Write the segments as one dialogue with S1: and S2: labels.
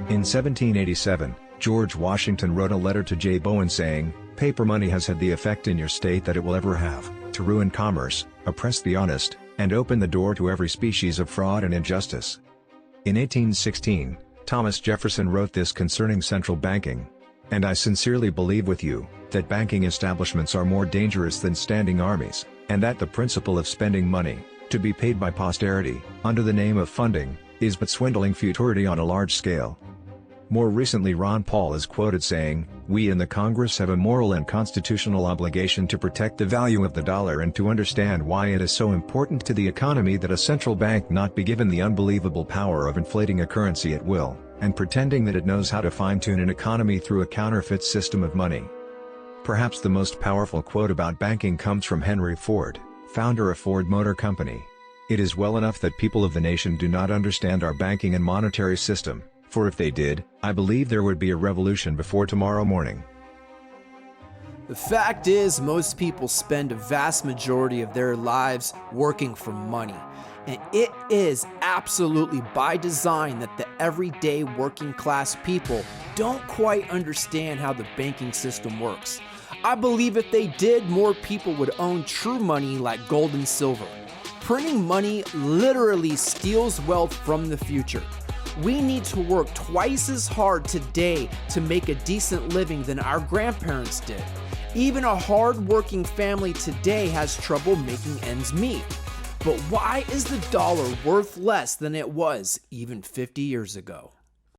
S1: In 1787, George Washington wrote a letter to J. Bowen saying, "Paper money has had the effect in your state that it will ever have, to ruin commerce, oppress the honest, and open the door to every species of fraud and injustice." In 1816, Thomas Jefferson wrote this concerning central banking: "And I sincerely believe with you, that banking establishments are more dangerous than standing armies, and that the principle of spending money, to be paid by posterity, under the name of funding, is but swindling futurity on a large scale." More recently, Ron Paul is quoted saying, "We in the Congress have a moral and constitutional obligation to protect the value of the dollar and to understand why it is so important to the economy that a central bank not be given the unbelievable power of inflating a currency at will, and pretending that it knows how to fine-tune an economy through a counterfeit system of money." Perhaps the most powerful quote about banking comes from Henry Ford, founder of Ford Motor Company. "It is well enough that people of the nation do not understand our banking and monetary system, for if they did, I believe there would be a revolution before tomorrow morning."
S2: The fact is, most people spend a vast majority of their lives working for money. And it is absolutely by design that the everyday working class people don't quite understand how the banking system works. I believe if they did, more people would own true money like gold and silver. Printing money literally steals wealth from the future. We need to work twice as hard today to make a decent living than our grandparents did. Even a hard-working family today has trouble making ends meet. But why is the dollar worth less than it was even 50 years ago?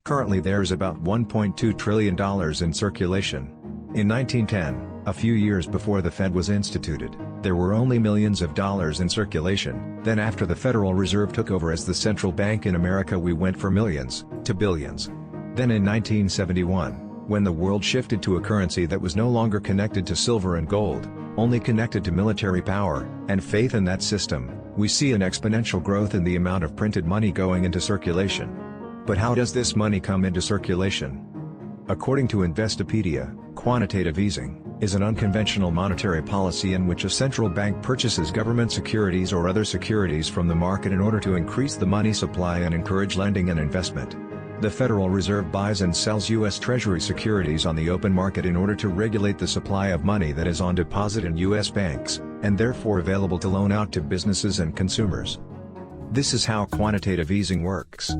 S1: Currently there's about $1.2 trillion in circulation. In 1910, a few years before the Fed was instituted, there were only millions of dollars in circulation. Then after the Federal Reserve took over as the central bank in America, we went from millions to billions. Then in 1971, when the world shifted to a currency that was no longer connected to silver and gold, only connected to military power and faith in that system, we see an exponential growth in the amount of printed money going into circulation. But how does this money come into circulation? According to Investopedia, quantitative easing is an unconventional monetary policy in which a central bank purchases government securities or other securities from the market in order to increase the money supply and encourage lending and investment. The Federal Reserve buys and sells U.S. Treasury securities on the open market in order to regulate the supply of money that is on deposit in U.S. banks, and therefore available to loan out to businesses and consumers. This is how quantitative easing works.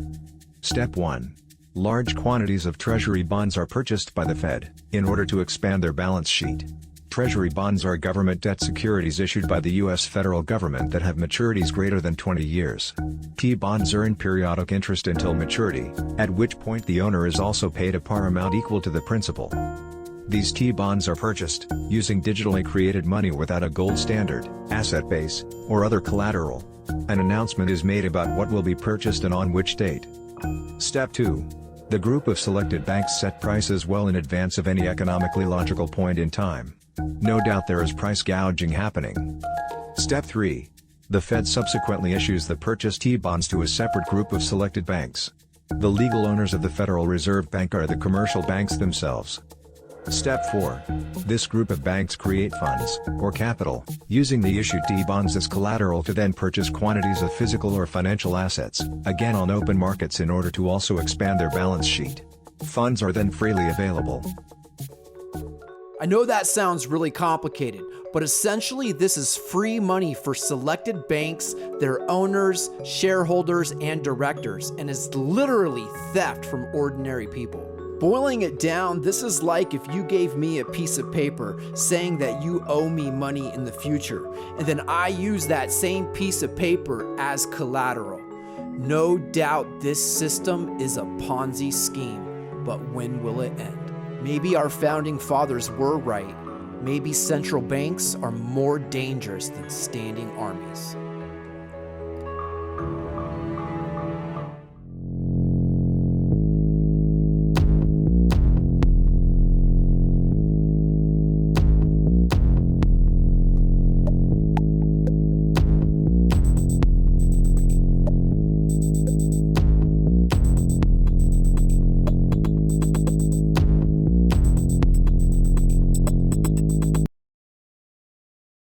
S1: Step 1. Large quantities of Treasury bonds are purchased by the Fed, in order to expand their balance sheet. Treasury bonds are government debt securities issued by the U.S. federal government that have maturities greater than 20 years. T-bonds earn periodic interest until maturity, at which point the owner is also paid a par amount equal to the principal. These T-bonds are purchased, using digitally created money without a gold standard, asset base, or other collateral. An announcement is made about what will be purchased and on which date. Step 2. The group of selected banks set prices well in advance of any economically logical point in time. No doubt there is price gouging happening. Step 3. The Fed subsequently issues the purchased T-bonds to a separate group of selected banks. The legal owners of the Federal Reserve Bank are the commercial banks themselves. Step 4. This group of banks create funds, or capital, using the issued T-bonds as collateral to then purchase quantities of physical or financial assets, again on open markets in order to also expand their balance sheet. Funds are then freely available.
S2: I know that sounds really complicated, but essentially this is free money for selected banks, their owners, shareholders, and directors, and is literally theft from ordinary people. Boiling it down, this is like if you gave me a piece of paper saying that you owe me money in the future, and then I use that same piece of paper as collateral. No doubt this system is a Ponzi scheme, but when will it end? Maybe our founding fathers were right. Maybe central banks are more dangerous than standing armies.